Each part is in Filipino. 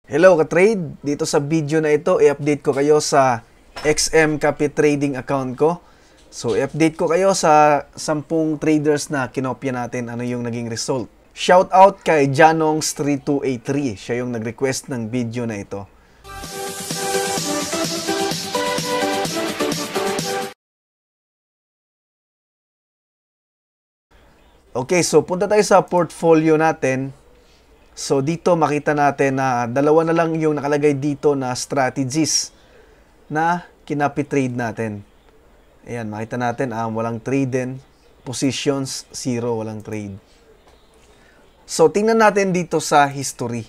Hello ka-trade! Dito sa video na ito, i-update ko kayo sa XM Copy Trading account ko. So, i-update ko kayo sa 10 traders na kinopya natin ano yung naging result. Shout out kay Janongs3283. Siya yung nag-request ng video na ito. Okay, so punta tayo sa portfolio natin. So, dito makita natin na dalawa na lang yung nakalagay dito na strategies na kinapi-trade natin. Ayan, makita natin walang trade din. Positions, 0, walang trade. So, tingnan natin dito sa history.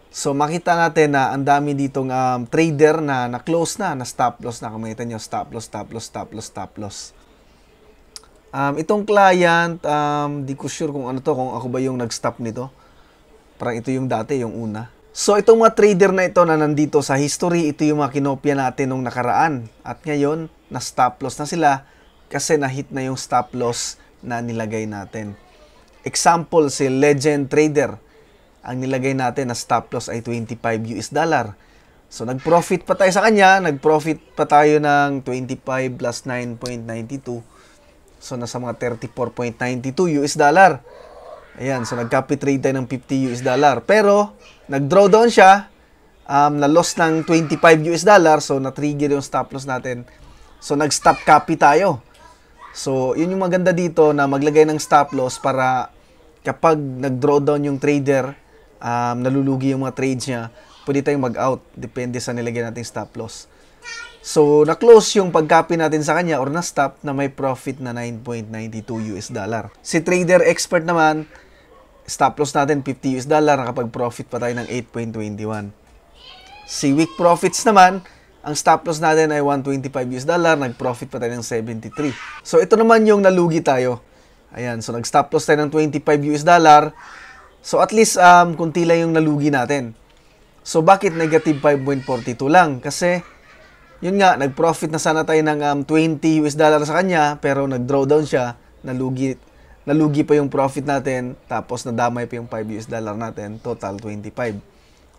So, makita natin na ang dami ditong trader na na-close na stop loss na. Makita nyo, stop loss, stop loss, stop loss, stop loss. Itong client, di ko sure kung ano to, kung ako ba yung nag-stop nito. Parang ito yung dati, yung una. So, itong mga trader na ito na nandito sa history, ito yung mga kinopya natin nung nakaraan. At ngayon, na-stop loss na sila kasi na-hit na yung stop loss na nilagay natin. Example, si Legend Trader. Ang nilagay natin na stop loss ay $25. So, nag-profit pa tayo sa kanya. Nag-profit pa tayo ng 25 plus 9.92. So, nasa mga $34.92. Ayan, so nag-copy trade tayo ng $50. Pero, nag-draw down siya, na-loss ng $25. So, na-trigger yung stop loss natin. So, nag-stop copy tayo. So, yun yung maganda dito na maglagay ng stop loss para kapag nag-draw down yung trader, nalulugi yung mga trades niya, pwede tayong mag-out. Depende sa nilagay nating stop loss. So, na-close yung pag-copy natin sa kanya or na-stop na may profit na $9.92. Si Trader Expert naman, stop loss natin $50, nakapag-profit pa tayo ng 8.21. Si Week Profits naman, ang stop loss natin ay $125, nag-profit pa tayo ng 73. So, ito naman yung nalugi tayo. Ayan, so nag-stop loss tayo ng $25. So, at least, kunti lang yung nalugi natin. So, bakit negative 5.42 lang? Kasi, yun nga, nag-profit na sana tayo ng $20 sa kanya, pero nag-draw down siya, nalugi pa yung profit natin, tapos nadamay pa yung $5 natin, total 25.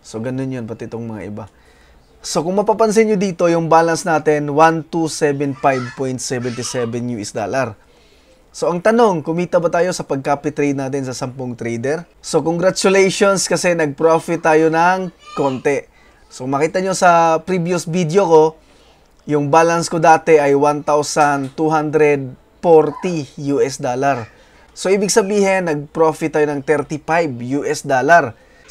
So, ganun yun, pati itong mga iba. So, kung mapapansin nyo dito, yung balance natin, $1275.77. So, ang tanong, kumita ba tayo sa pag-copy trade natin sa 10 trader? So, congratulations kasi nag-profit tayo ng konti. So, makita nyo sa previous video ko, yung balance ko dati ay $1,240. So, ibig sabihin, nag-profit tayo ng $35.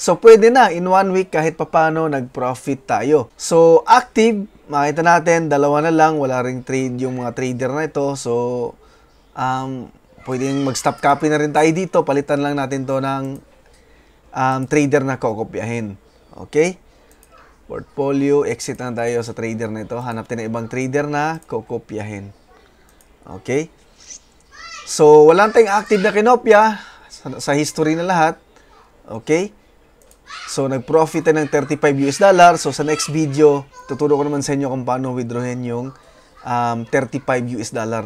So, pwede na, in 1 week, kahit papano, nag-profit tayo. So, active, makita natin, dalawa na lang, wala ring trade yung mga trader na ito. So, pwedeng mag-stop copy na rin tayo dito. Palitan lang natin to ng trader na kokopyahin. Okay? Portfolio, exit na tayo sa trader na ito. Hanap tayo ng ibang trader na kokopyahin. Okay? So, wala tayong active na kinopya sa history na lahat. Okay? So, nag-profit tayo ng $35. So, sa next video, tuturo ko naman sa inyo kung paano withdrawin yung $35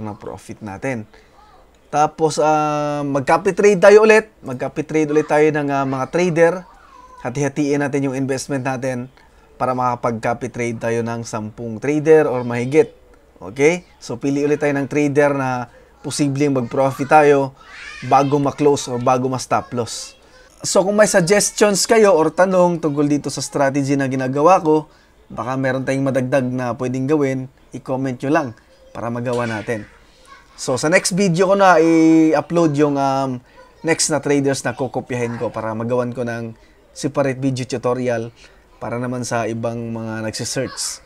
na profit natin. Tapos, mag-copy trade tayo ulit. Mag-copy trade ulit tayo ng mga trader. Hati-hatiin natin yung investment natin para makapag-copy trade tayo ng 10 trader or mahigit. Okay? So, pili ulit tayo ng trader na posibleng mag-profit tayo bago ma-close or bago ma-stop loss. So, kung may suggestions kayo or tanong tungkol dito sa strategy na ginagawa ko, baka meron tayong madagdag na pwedeng gawin, i-comment nyo lang para magawa natin. So, sa next video ko na i-upload yung next na traders na kokopyahin ko para magawan ko ng separate video tutorial para naman sa ibang mga nagsisearch.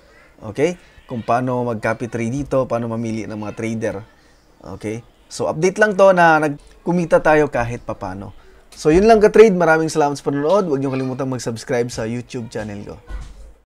Okay? Kung paano mag-copy trade dito, paano mamili ng mga trader. Okay? So, update lang to na nagkumita tayo kahit papano. So, yun lang ka-trade. Maraming salamat sa panonood. Huwag niyo kalimutang mag-subscribe sa YouTube channel ko.